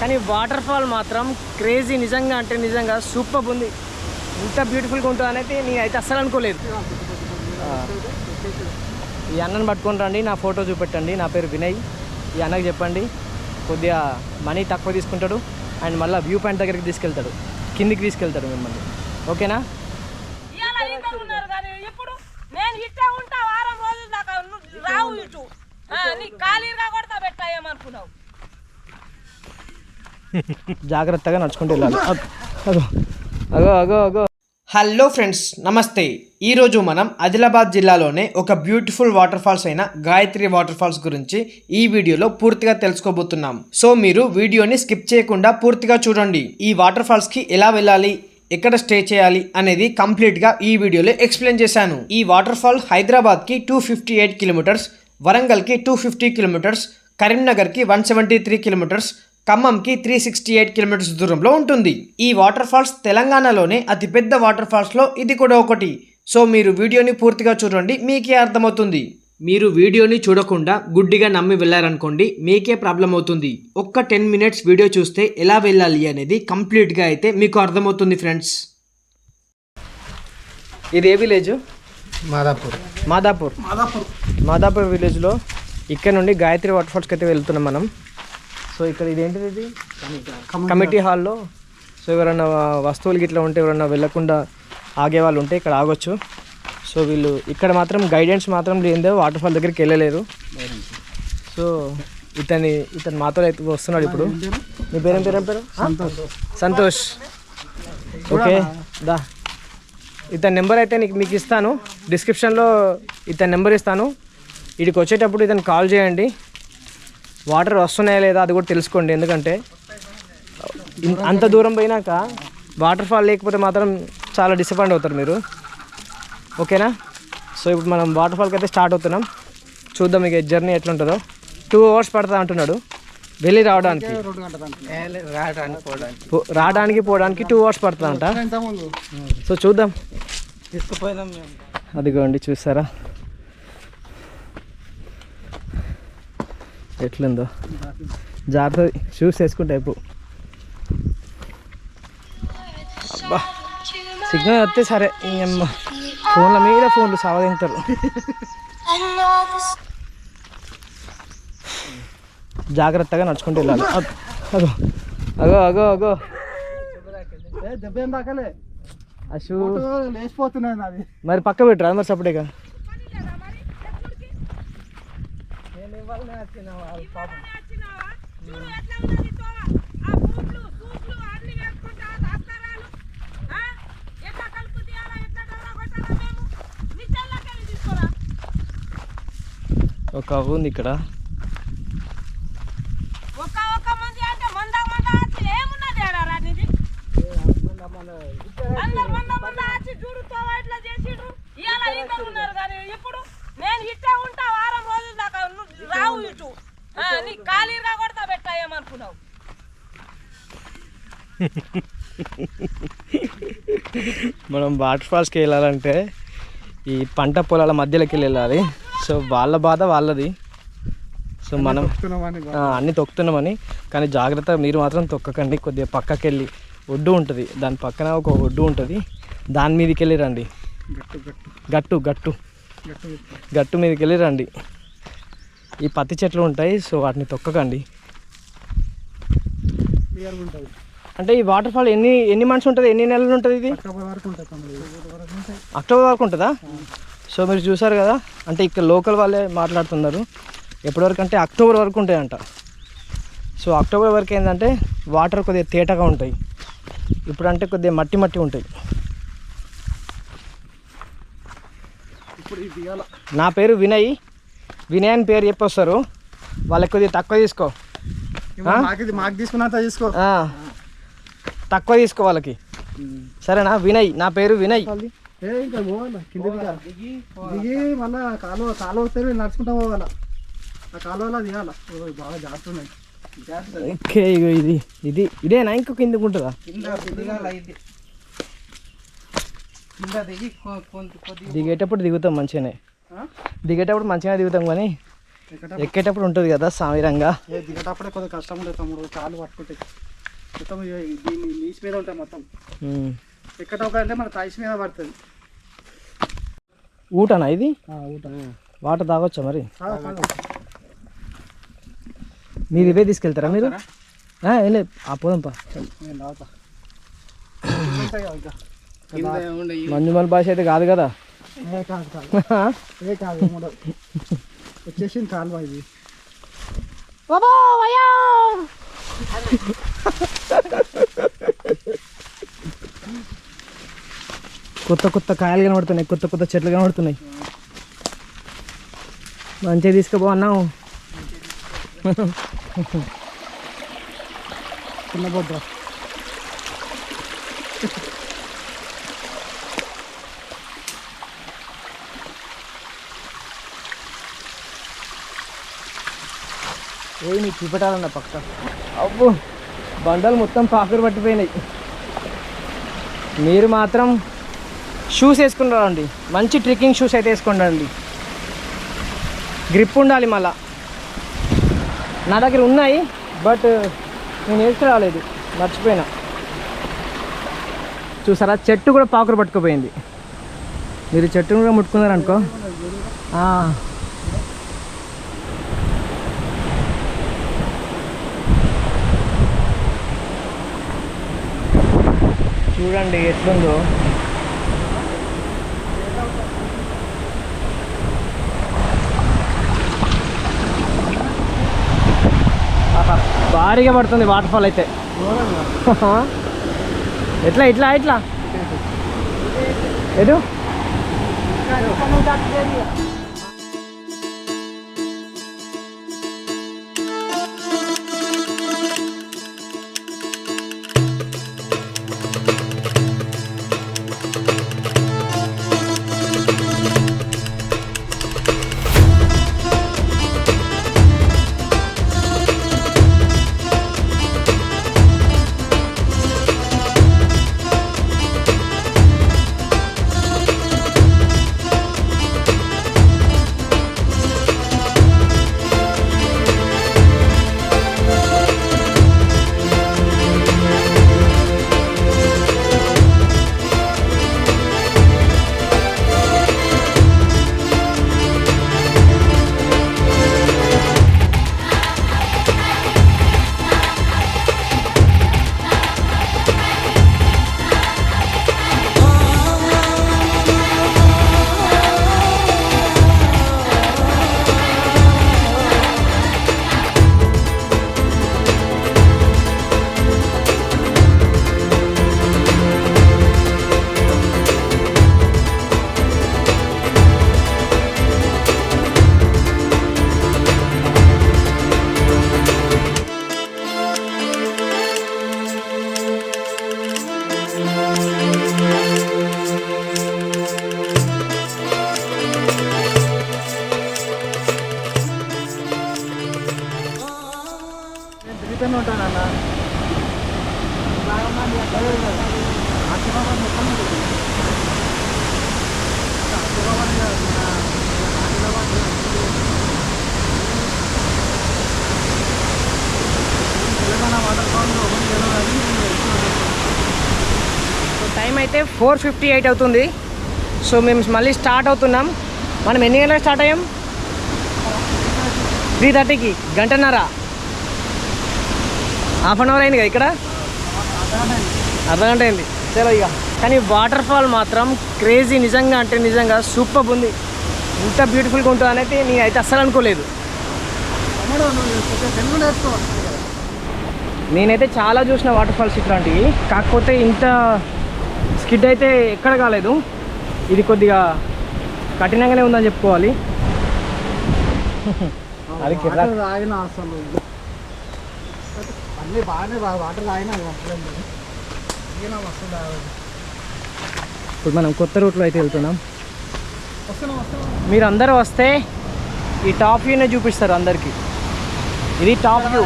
కానీ water fall మాత్రం crazy, నిజంగా అంటే నిజంగా సూపర్ ఉంది. ఇంత బ్యూటిఫుల్గా ఉంటుంది అనేది నేనైతే అస్సలు అనుకోలేదు. ఈ అన్నను పట్టుకొని రండి, నా ఫోటో చూపెట్టండి. నా పేరు వినయ్. ఈ అన్నకి చెప్పండి కొద్దిగా మనీ తక్కువ తీసుకుంటాడు అండ్ మళ్ళీ వ్యూ పాయింట్ దగ్గరికి తీసుకెళ్తాడు, కిందికి తీసుకెళ్తాడు మిమ్మల్ని. ఓకేనా? జాగ్రత్తగా నడుచుకుంటూ వెళ్ళాలి. అగో అగో అగో. హలో ఫ్రెండ్స్, నమస్తే. ఈరోజు మనం ఆదిలాబాద్ జిల్లాలోనే ఒక బ్యూటిఫుల్ వాటర్ ఫాల్స్ అయిన గాయత్రి వాటర్ ఫాల్స్ గురించి ఈ వీడియోలో పూర్తిగా తెలుసుకోబోతున్నాం. సో మీరు వీడియోని స్కిప్ చేయకుండా పూర్తిగా చూడండి. ఈ వాటర్ ఫాల్స్ కి ఎలా వెళ్ళాలి, ఎక్కడ స్టే చేయాలి అనేది కంప్లీట్ గా ఈ వీడియోలో ఎక్స్ప్లెయిన్ చేశాను. ఈ వాటర్ ఫాల్ హైదరాబాద్ కి 258 కిలోమీటర్స్, వరంగల్ కి 250 కిలోమీటర్స్, కరీంనగర్ కి 173 కిలోమీటర్స్, ఖమ్మంకి 368 కిలోమీటర్స్ దూరంలో ఉంటుంది. ఈ వాటర్ ఫాల్స్ తెలంగాణలోనే అతిపెద్ద వాటర్ ఫాల్స్లో ఇది కూడా ఒకటి. సో మీరు వీడియోని పూర్తిగా చూడండి, మీకే అర్థమవుతుంది. మీరు వీడియోని చూడకుండా గుడ్డిగా నమ్మి వెళ్ళారనుకోండి, మీకే ప్రాబ్లం అవుతుంది. ఒక్క 10 మినిట్స్ వీడియో చూస్తే ఎలా వెళ్ళాలి అనేది కంప్లీట్గా అయితే మీకు అర్థమవుతుంది ఫ్రెండ్స్. ఇది ఏ విలేజ్? మాదాపూర్ విలేజ్లో ఇక్కడ నుండి గాయత్రి వాటర్ ఫాల్స్కి అయితే వెళ్తున్నాం మనం. సో ఇక్కడ ఇదేంటిది, ఇది కమిటీ హాల్లో. సో ఎవరైనా వస్తువులు గిట్లా ఉంటే, ఎవరైనా వెళ్ళకుండా ఆగే వాళ్ళు ఉంటే ఇక్కడ ఆగొచ్చు. సో వీళ్ళు ఇక్కడ మాత్రం గైడెన్స్ మాత్రం లేదే వాటర్ ఫాల్ దగ్గరికి వెళ్ళలేరు. సో ఇతను మాతో అయితే వస్తున్నాడు ఇప్పుడు. మీ పేరేం పేరు? సంతోష్. ఓకే దా, ఇతని నెంబర్ అయితే మీకు ఇస్తాను, డిస్క్రిప్షన్లో ఇతని నెంబర్ ఇస్తాను. ఇక్కడికి వచ్చేటప్పుడు ఇతను కాల్ చేయండి. వాటర్ వస్తున్నాయా లేదా అది కూడా తెలుసుకోండి, ఎందుకంటే అంత దూరం పోయినాక వాటర్ ఫాల్ లేకపోతే మాత్రం చాలా డిసప్పాయింట్ అవుతారు మీరు. ఓకేనా? సో ఇప్పుడు మనం వాటర్ ఫాల్కి అయితే స్టార్ట్ అవుతున్నాం. చూద్దాం ఇక జర్నీ ఎట్లుంటుందో. 2 అవర్స్ పడుతుంది అంటున్నాడు వెళ్ళి రావడానికి. రావడానికి పోవడానికి 2 అవర్స్ పడుతుందంట. సో చూద్దాం. అదిగోండి చూసారా ఎట్లుందో. జాగ్రత్త షూస్ వేసుకుంటే అయిపో. అబ్బా సిగ్నల్ వస్తే సరే, ఫోన్ల మీద ఫోన్లు సావదింటారు. జాగ్రత్తగా నడుచుకుంటూ వెళ్ళాలి. అగో అగో అగో అగో అశూ లేచిపోతున్నాయి. మరి పక్క పెట్టరా మరి సపరేట్గా. ఒక ఉంది ఇక్కడ. మనం వాటర్ ఫాల్స్కి వెళ్ళాలంటే ఈ పంట పొలాల మధ్యలోకి వెళ్ళాలి. సో వాళ్ళ బాధ వాళ్ళది. సో మనం అన్నీ తొక్కుతున్నామని, కానీ జాగ్రత్త మీరు మాత్రం తొక్కకండి. కొద్దిగా పక్కకి వెళ్ళి ఒడ్డు ఉంటుంది, దాని పక్కన ఒక ఒడ్డు ఉంటుంది, దాని మీదకి వెళ్ళి రండి. గట్టు మీదకి వెళ్ళి రండి. ఈ పత్తి చెట్లు ఉంటాయి, సో వాటిని తొక్కకండి. అంటే ఈ వాటర్ ఫాల్ ఎన్ని మంత్స్ ఉంటుంది, ఎన్ని నెలలు ఉంటుంది? ఇది అక్టోబర్ వరకు ఉంటుందా? సో మీరు చూసారు కదా, అంటే ఇక్కడ లోకల్ వాళ్ళే మాట్లాడుతున్నారు. ఎప్పటివరకు అంటే అక్టోబర్ వరకు ఉంటాయంట. సో అక్టోబర్ వరకు ఏంటంటే వాటర్ కొద్దిగా తేటగా ఉంటాయి, ఇప్పుడు అంటే కొద్దిగా మట్టి ఉంటాయి. నా పేరు వినయ్ అని పేరు చెప్పొస్తారు. వాళ్ళకి కొద్దిగా తక్కువ తీసుకో, తక్కువ తీసుకో వాళ్ళకి, సరేనా? వినయ్, నా పేరు వినయ్. మళ్ళా కాలువ వస్తే నడుచుకుంటా పోవాలా, ఆ కాలువలో దిగాల. బాగా జాగ్రత్త. ఓకే ఇదేనా ఇంకో కిందకు ఉంటుందా? దిగేటప్పుడు దిగుతాం మంచిగానే, దిగుతాం కానీ ఎక్కేటప్పుడు ఉంటుంది కదా సామిరంగా. దిగేటప్పుడే కొద్దిగా కష్టం ఉంటుంది తమ్ముడు, కాలు పట్టుకుంటే మొత్తం దీన్ని నీచు మీద ఉంటాయి మొత్తం. ఎక్కటప్పుడు అంటే మన తాయిస్ మీద పడుతుంది. ఊటనా ఇది? ఊట. వాటర్ తాగొచ్చా మరి? మీరు ఇవే తీసుకెళ్తారా మీరు? ఏం లేదు, పోదాంపా. మంజుమల్ భాష అయితే కాదు కదా? వచ్చేసింది కాలువ ఇది. కొత్త కొత్త కాయలు కనబడుతున్నాయి, కొత్త కొత్త చెట్లు కనబడుతున్నాయి. మంచిగా తీసుకుపో అన్నావు. చిన్న బొడ్డ ఏ నీకు చూపెట్టాలన్న పక్క. అబ్బో బండలు మొత్తం పాకురు పట్టిపోయినాయి. మీరు మాత్రం షూస్ వేసుకుని రండి, మంచి ట్రెక్కింగ్ షూస్ అయితే వేసుకుని రండి. గ్రిప్ ఉండాలి. మళ్ళా నా దగ్గర ఉన్నాయి, బట్ నేను వేసుకురాలేదు, మర్చిపోయినా. చూసారా, చెట్టు కూడా పాకురు పట్టుకుపోయింది. మీరు చెట్టును కూడా ముట్టుకున్నారనుకో. చూడండి ఎట్లుందో. భారీగా పడుతుంది వాటర్ ఫాల్ అయితే. ఎట్లా ఇట్లా ఇట్లా ఎటు? టైం అయితే 4:58 అవుతుంది. సో మేము మళ్ళీ స్టార్ట్ అవుతున్నాం. మనం ఎన్ని గంటలకు స్టార్ట్ అయ్యాం? 3:30కి. గంటన్నర, హాఫ్ అన్ అవర్ అయింది కదా ఇక్కడ, అర్ధగంట అయింది. చలో ఇక. కానీ వాటర్ ఫాల్ మాత్రం క్రేజీ, నిజంగా అంటే నిజంగా సూపర్ ఉంది. ఇంత బ్యూటిఫుల్గా ఉంటుంది అనేది నేనైతే అస్సలు అనుకోలేదు. నేనైతే చాలా చూసిన వాటర్ ఫాల్స్ ఇట్లాంటివి, కాకపోతే ఇంత స్కిడ్ అయితే ఎక్కడ కాలేదు. ఇది కొద్దిగా కఠినంగానే ఉందని చెప్పుకోవాలి. అది తాగిన అసలు అన్నీ బాగానే వాటర్ తాగినా అసలు. ఇప్పుడు మనం కొత్త రూట్లో అయితే వెళ్తున్నాం. మీరు అందరూ వస్తే ఈ టాప్ వ్యూనే చూపిస్తారు అందరికీ. ఇది టాప్ వ్యూ,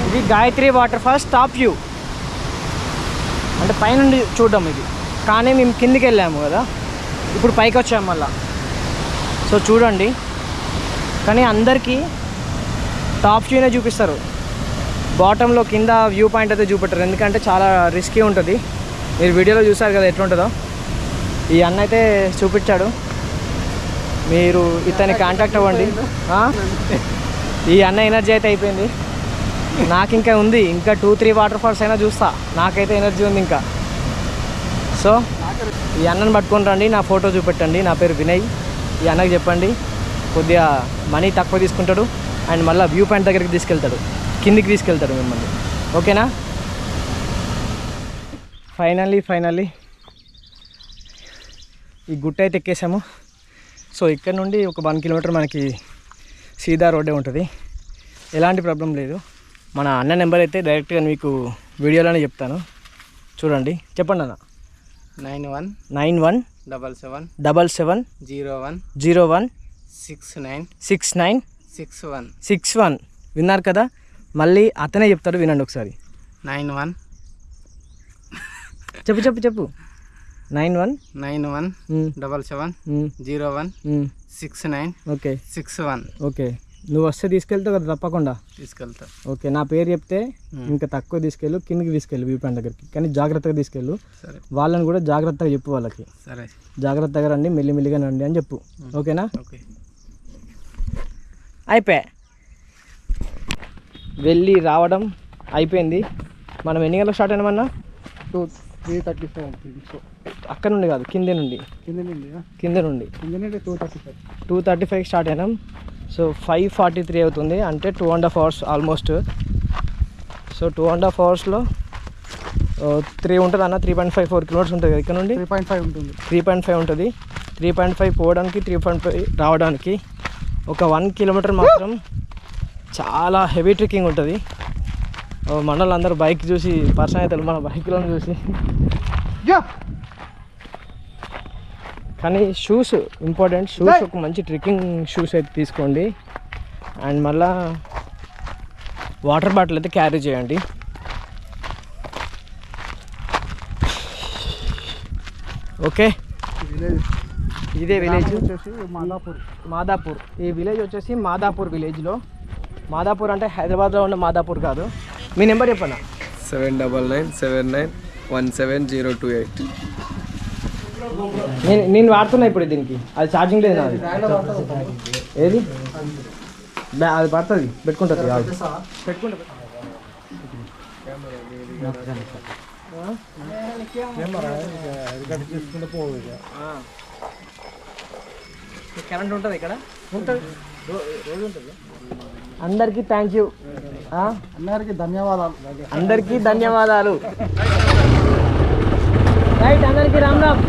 ఇది గాయత్రి వాటర్ ఫాల్స్ టాప్ వ్యూ, అంటే పైనుండి చూడడం ఇది. కానీ మేము కిందికి వెళ్ళాము కదా, ఇప్పుడు పైకి వచ్చాము మళ్ళా. సో చూడండి కానీ అందరికీ టాప్ వ్యూనే చూపిస్తారు, బాటంలో కింద వ్యూ పాయింట్ అయితే చూపెట్టరు, ఎందుకంటే చాలా రిస్కీ ఉంటుంది. మీరు వీడియోలో చూసారు కదా ఎట్లుంటుందో. ఈ అన్న అయితే చూపించాడు, మీరు ఇతన్ని కాంటాక్ట్ అవ్వండి. ఈ అన్న ఎనర్జీ అయితే అయిపోయింది, నాకు ఇంకా ఉంది, ఇంకా 2-3 వాటర్ ఫాల్స్ అయినా చూస్తా, నాకైతే ఎనర్జీ ఉంది ఇంకా. సో ఈ అన్నని పట్టుకొని రండి, నా ఫోటో చూపెట్టండి, నా పేరు వినయ్. ఈ అన్నకి చెప్పండి కొద్దిగా మనీ తక్కువ తీసుకుంటాడు అండ్ మళ్ళీ వ్యూ పాయింట్ దగ్గరికి తీసుకెళ్తాడు, కిందికి తీసుకెళ్తాడు మిమ్మల్ని. ఓకేనా? ఫైనల్లీ ఈ గుట్ట అయితే ఎక్కేసాము. సో ఇక్కడ నుండి ఒక 1 కిలోమీటర్ మనకి సీదా రోడ్డే ఉంటుంది, ఎలాంటి ప్రాబ్లం లేదు. మన అన్న నెంబర్ అయితే డైరెక్ట్గా మీకు వీడియోలోనే చెప్తాను, చూడండి. చెప్పండి అన్న. 917701696961. విన్నారు కదా, మళ్ళీ అతనే చెప్తాడు, వినండి ఒకసారి. 91 చెప్పు 9177016961. ఓకే, నువ్వు వస్తే తీసుకెళ్తావు కదా తప్పకుండా? తీసుకెళ్తా. ఓకే, నా పేరు చెప్తే ఇంకా తక్కువ తీసుకెళ్ళు, కిందికి తీసుకెళ్ళు వ్యూ పాయింట్ దగ్గరికి, కానీ జాగ్రత్తగా తీసుకెళ్ళు. సరే, వాళ్ళని కూడా జాగ్రత్తగా చెప్పు, వాళ్ళకి సరే జాగ్రత్తగా రండి, మెల్లిమెల్లిగా రండి అని చెప్పు. ఓకేనా? ఓకే. అయిపోయా, వెళ్ళి రావడం అయిపోయింది. మనం ఎన్ని గంటలకు స్టార్ట్ అయినామన్నా? 3:35. అక్కడ నుండి కాదు, కింద నుండి 2:35 స్టార్ట్ అయినాం. సో 5:43 అవుతుంది, అంటే 2.5 hours ఆల్మోస్ట్. సో 2.5 hoursలో 3 ఉంటుంది అన్న, 3.54 కిలోమీటర్స్ ఉంటుంది కదా ఇక్కడ నుండి. 3.5 ఉంటుంది. 3.5 ఉంటుంది. 3.5 పోవడానికి, 3.5 రావడానికి. ఒక 1 కిలోమీటర్ మాత్రం చాలా హెవీ ట్రెక్కింగ్ ఉంటుంది. మనలో అందరూ బైక్ చూసి పర్సన్ అవుతారు, మన బైక్లను చూసి. కానీ షూస్ ఇంపార్టెంట్, షూస్ ఒక మంచి ట్రెక్కింగ్ షూస్ అయితే తీసుకోండి. అండ్ మళ్ళా వాటర్ బాటిల్ అయితే క్యారీ చేయండి. ఓకే, ఇదే విలేజ్ వచ్చేసి మాదాపూర్. ఈ విలేజ్ వచ్చేసి మాదాపూర్ విలేజ్లో. మాదాపూర్ అంటే హైదరాబాద్లో ఉన్న మాదాపూర్ కాదు. మీ నెంబర్ చెప్పన్నా? 7997917028. నేను వాడుతున్నా ఇప్పుడు దీనికి, అది ఛార్జింగ్ లేదు నాది. ఏది అది పడుతుంది, పెట్టుకుంటుంది కరెంట్ ఉంటుంది ఇక్కడ, ఉంటుంది రోజు ఉంటుంది. అందరికీ థ్యాంక్ యూ, అందరికీ ధన్యవాదాలు. రైట్, అందరికీ రామ్ రామ్.